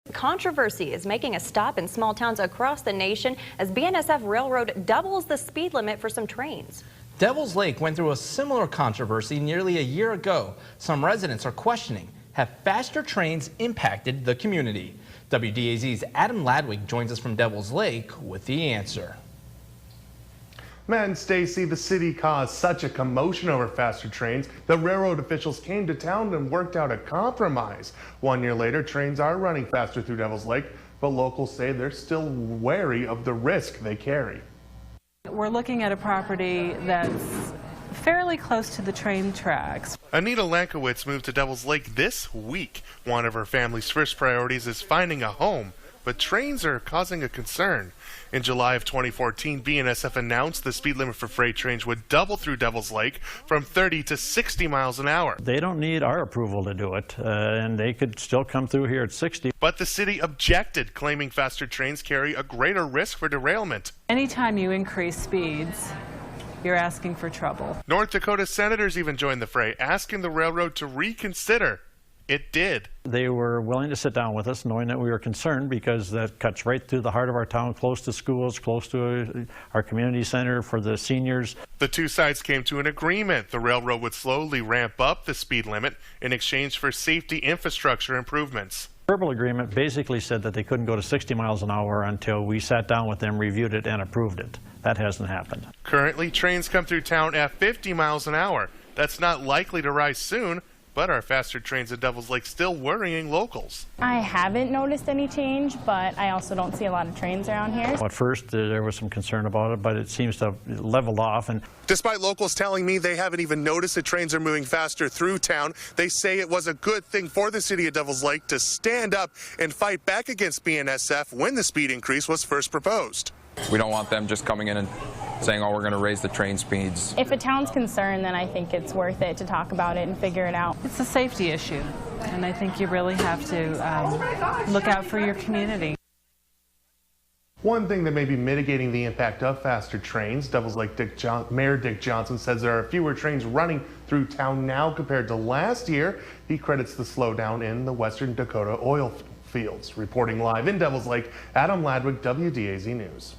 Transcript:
Controversy is making a stop in small towns across the nation as BNSF Railroad doubles the speed limit for some trains. Devils Lake went through a similar controversy nearly a year ago. Some residents are questioning, have faster trains impacted the community? WDAZ's Adam Ladwig joins us from Devils Lake with the answer. Matt and Stacy, the city caused such a commotion over faster trains that railroad officials came to town and worked out a compromise. 1 year later, trains are running faster through Devils Lake, but locals say they're still wary of the risk they carry. We're looking at a property that's fairly close to the train tracks. Anita Lankowitz moved to Devils Lake this week. One of her family's first priorities is finding a home, but trains are causing a concern. In July of 2014, BNSF announced the speed limit for freight trains would double through Devils Lake from 30 to 60 miles an hour. They don't need our approval to do it, and they could still come through here at 60. But the city objected, claiming faster trains carry a greater risk for derailment. Anytime you increase speeds, you're asking for trouble. North Dakota senators even joined the fray, asking the railroad to reconsider. It did. They were willing to sit down with us, knowing that we were concerned because that cuts right through the heart of our town, close to schools, close to our community center for the seniors. The two sides came to an agreement. The railroad would slowly ramp up the speed limit in exchange for safety infrastructure improvements. The verbal agreement basically said that they couldn't go to 60 miles an hour until we sat down with them, reviewed it, and approved it. That hasn't happened. Currently, trains come through town at 50 miles an hour. That's not likely to rise soon. But are faster trains at Devils Lake still worrying locals? I haven't noticed any change, but I also don't see a lot of trains around here. At first, there was some concern about it, but it seems to have leveled off. And despite locals telling me they haven't even noticed that trains are moving faster through town, they say it was a good thing for the city of Devils Lake to stand up and fight back against BNSF when the speed increase was first proposed. We don't want them just coming in and saying, oh, we're going to raise the train speeds. If a town's concerned, then I think it's worth it to talk about it and figure it out. It's a safety issue, and I think you really have to look out for your community. One thing that may be mitigating the impact of faster trains, Devils Lake Mayor Dick Johnson says there are fewer trains running through town now compared to last year. He credits the slowdown in the Western Dakota oil fields. Reporting live in Devils Lake, Adam Ladwig, WDAZ News.